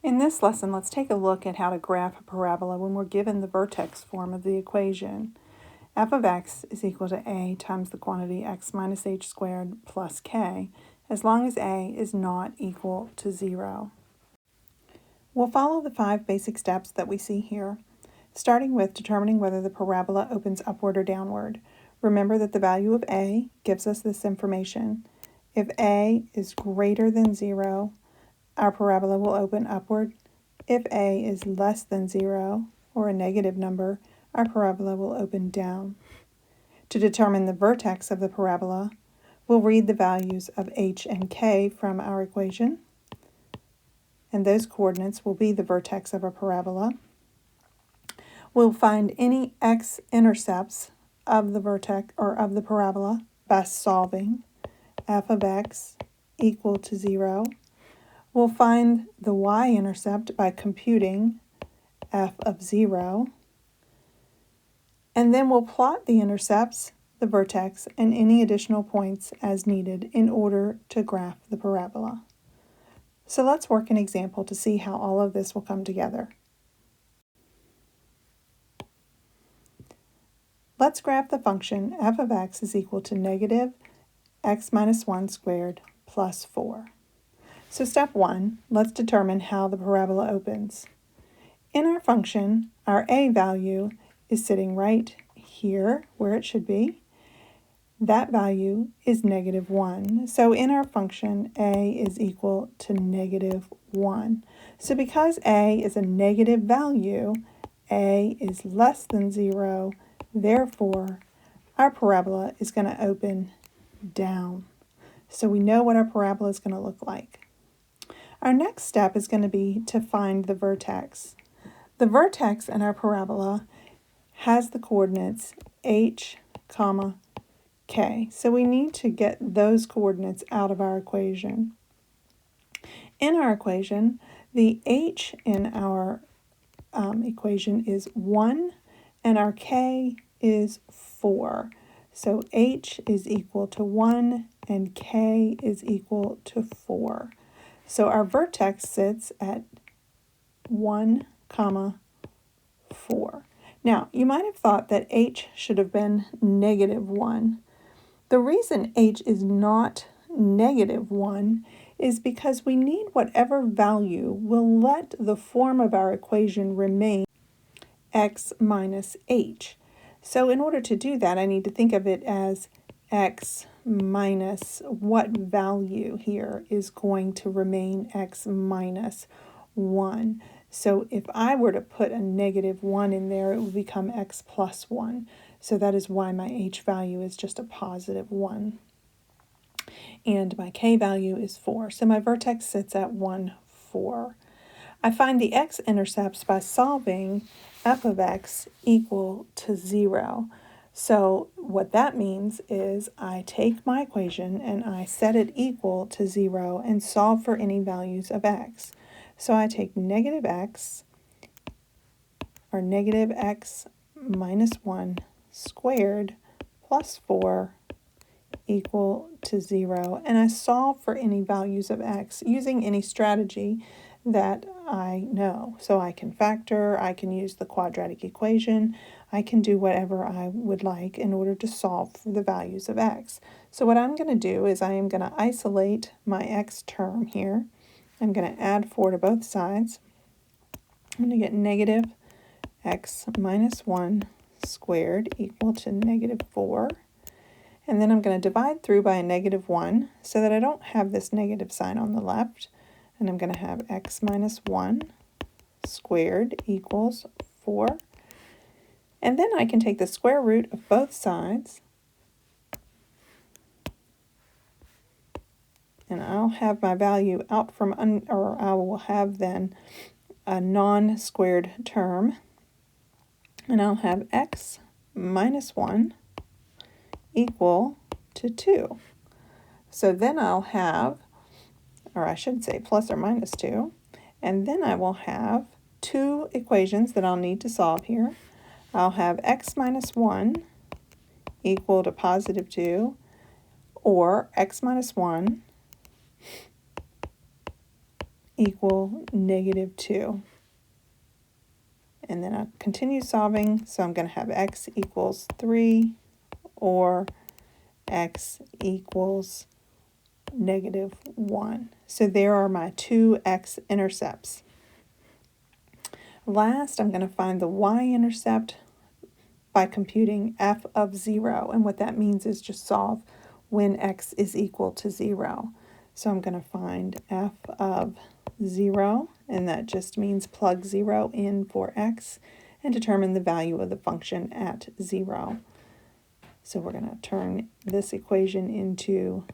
In this lesson, let's take a look at how to graph a parabola when we're given the vertex form of the equation. F of x is equal to a times the quantity x minus h squared plus k, as long as a is not equal to 0. We'll follow the 5 basic steps that we see here, starting with determining whether the parabola opens upward or downward. Remember that the value of a gives us this information. If a is greater than 0, our parabola will open upward. If a is less than 0, or a negative number, our parabola will open down. To determine the vertex of the parabola, we'll read the values of h and k from our equation, and those coordinates will be the vertex of a parabola. We'll find any x-intercepts of the vertex or of the parabola by solving f of x equal to 0. We'll find the y-intercept by computing f of 0. And then we'll plot the intercepts, the vertex, and any additional points as needed in order to graph the parabola. So let's work an example to see how all of this will come together. Let's graph the function f of x is equal to negative x minus 1 squared plus 4. So step 1, let's determine how the parabola opens. In our function, our a value is sitting right here where it should be. That value is negative 1. So in our function, a is equal to negative 1. So because a is a negative value, a is less than 0, therefore our parabola is going to open down. So we know what our parabola is going to look like. Our next step is going to be to find the vertex. The vertex in our parabola has the coordinates h, k. So we need to get those coordinates out of our equation. In our equation, the h in our equation is 1 and our k is 4. So h is equal to 1 and k is equal to 4. So our vertex sits at 1, 4. Now, you might have thought that h should have been negative 1. The reason h is not negative 1 is because we need whatever value will let the form of our equation remain x minus h. So in order to do that, I need to think of it as x minus what value here is going to remain x minus 1. So if I were to put a negative 1 in there, it would become x plus 1. So that is why my h value is just a positive 1. And my k value is 4. So my vertex sits at 1, 4. I find the x-intercepts by solving f of x equal to 0. So what that means is I take my equation and I set it equal to 0 and solve for any values of x. So I take negative x, or negative x minus 1 squared plus 4 equal to 0, and I solve for any values of x using any strategy that I know. So I can factor, I can use the quadratic equation, I can do whatever I would like in order to solve for the values of x. So what I'm going to do is I am going to isolate my x term here. I'm going to add 4 to both sides. I'm going to get negative x minus 1 squared equal to negative 4. And then I'm going to divide through by a negative 1 so that I don't have this negative sign on the left. And I'm going to have x minus 1 squared equals 4. And then I can take the square root of both sides. And I'll have my value out from, or I will have then a non-squared term. And I'll have x minus 1 equal to 2. So then I'll have, or I should say plus or minus 2, and then I will have two equations that I'll need to solve here. I'll have x minus 1 equal to positive 2, or x minus 1 equal -2. And then I continue solving, so I'm going to have x equals 3 or x equals -1. So there are my two x-intercepts. Last, I'm going to find the y-intercept by computing f of 0. And what that means is just solve when x is equal to 0. So I'm going to find f of 0, and that just means plug 0 in for x and determine the value of the function at 0. So we're going to turn this equation into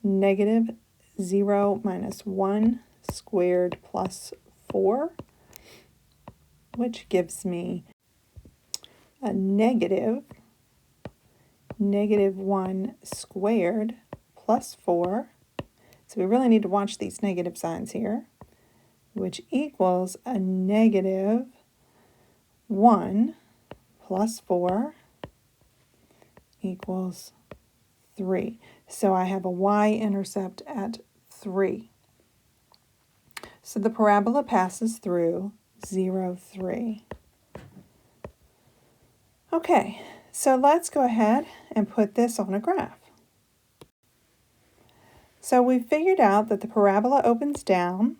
-0 minus 1 squared plus 4, which gives me a -1 squared plus 4. So we really need to watch these negative signs here, which equals a -1 plus 4 equals 3. So I have a y-intercept at 3. So the parabola passes through 0, 3. Okay, so let's go ahead and put this on a graph. So we figured out that the parabola opens down.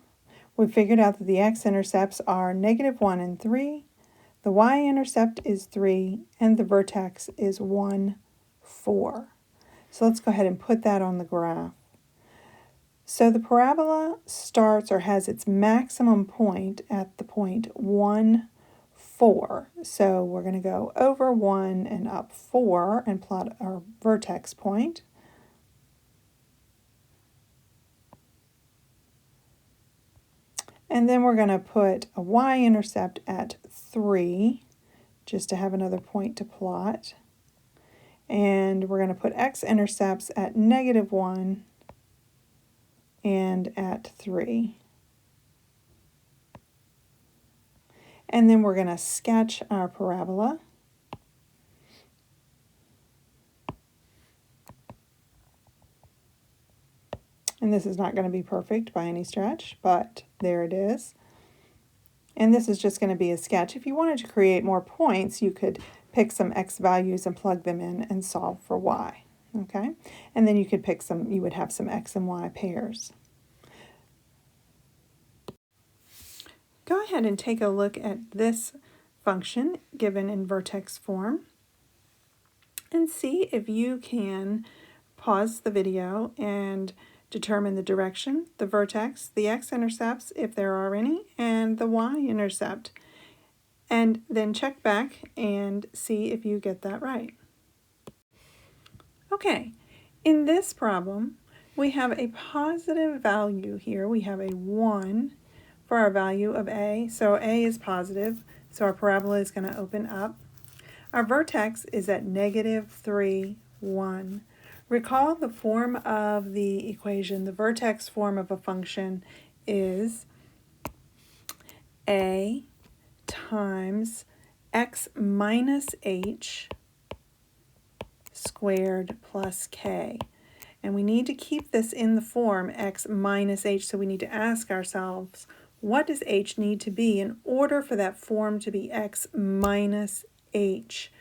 We figured out that the x-intercepts are -1 and 3. The y-intercept is 3, and the vertex is 1, 4. So let's go ahead and put that on the graph. So the parabola starts or has its maximum point at the point 1, 4. So we're going to go over 1 and up 4 and plot our vertex point. And then we're going to put a y-intercept at 3, just to have another point to plot. And we're going to put x-intercepts at -1 and at 3. And then we're going to sketch our parabola. And this is not going to be perfect by any stretch, but there it is. And this is just going to be a sketch. If you wanted to create more points, you could pick some x values and plug them in and solve for y. Okay? And then you could pick some, you would have some x and y pairs. Go ahead and take a look at this function given in vertex form and see if you can pause the video and determine the direction, the vertex, the x-intercepts, if there are any, and the y-intercept. And then check back and see if you get that right. Okay, in this problem, we have a positive value here. We have a 1 for our value of a. So a is positive, so our parabola is going to open up. Our vertex is at -3, 1. Recall the form of the equation. The vertex form of a function is a times x minus h squared plus k. And we need to keep this in the form x minus h, so we need to ask ourselves, what does h need to be in order for that form to be x minus h?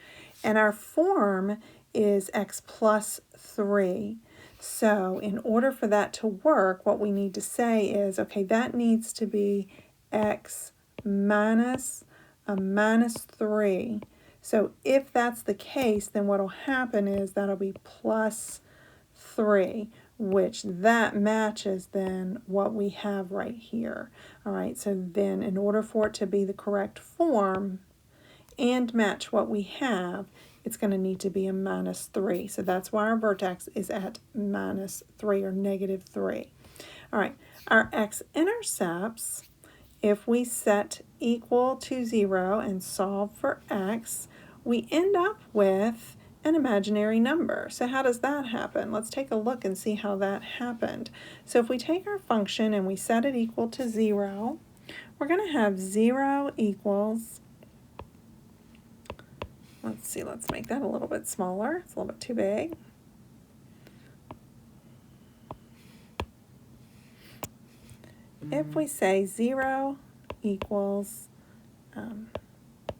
And our form is x plus 3. So in order for that to work, what we need to say is, okay, that needs to be x minus a -3. So if that's the case, then what will happen is that'll be plus 3, which that matches then what we have right here. All right, so then in order for it to be the correct form and match what we have, it's going to need to be a -3. So that's why our vertex is at -3 or -3. All right, our x-intercepts, if we set equal to 0 and solve for x, we end up with an imaginary number. So how does that happen? Let's take a look and see how that happened. So if we take our function and we set it equal to 0, we're going to have 0 equals, let's see, let's make that a little bit smaller. It's a little bit too big. if we say 0 equals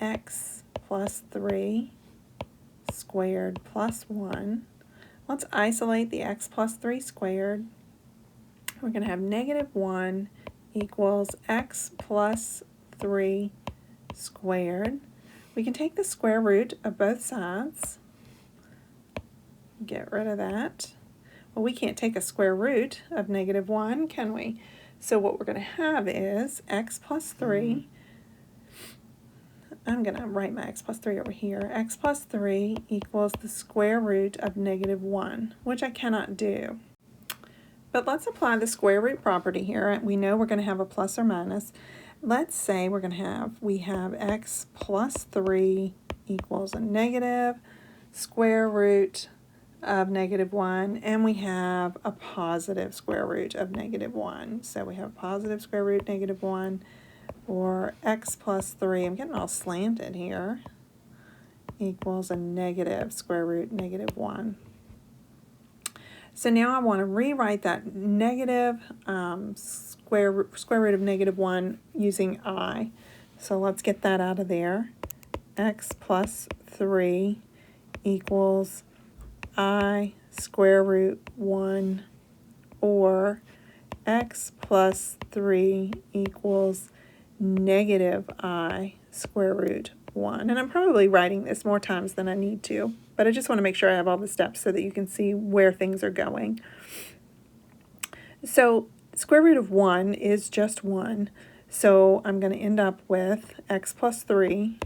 x plus 3 squared plus 1, let's isolate the x plus 3 squared. We're going to have negative 1 equals x plus 3 squared. We can take the square root of both sides. Get rid of that. Well, we can't take a square root of negative 1, can we? So what we're going to have is x plus 3. I'm going to write my x plus 3 over here. X plus 3 equals the square root of negative 1, which I cannot do. But let's apply the square root property here. We know we're going to have a plus or minus. Let's say we have x plus 3 equals a negative square root of negative 1, and we have a positive square root of negative 1. So we have positive square root negative 1, or x plus 3, I'm getting all slanted here, equals a negative square root negative 1. So now I want to rewrite that negative square root of negative 1 using I. So let's get that out of there. X plus 3 equals I square root 1, or x plus 3 equals negative I square root 1. And I'm probably writing this more times than I need to, but I just want to make sure I have all the steps so that you can see where things are going. So square root of 1 is just 1, so I'm going to end up with x plus 3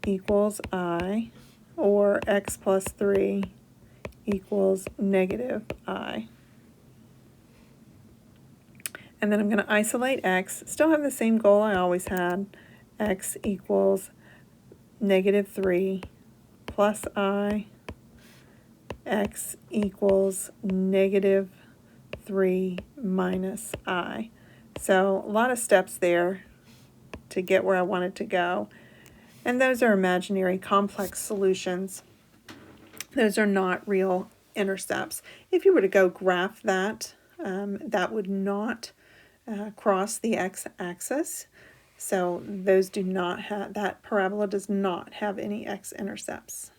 equals I, or x plus 3 equals negative I. And then I'm going to isolate x, still have the same goal I always had. X equals negative 3 plus I, x equals negative 3 minus I. So a lot of steps there to get where I wanted to go. And those are imaginary complex solutions. Those are not real intercepts. If you were to go graph that, that would not cross the x-axis. So those do not have, that parabola does not have any x-intercepts.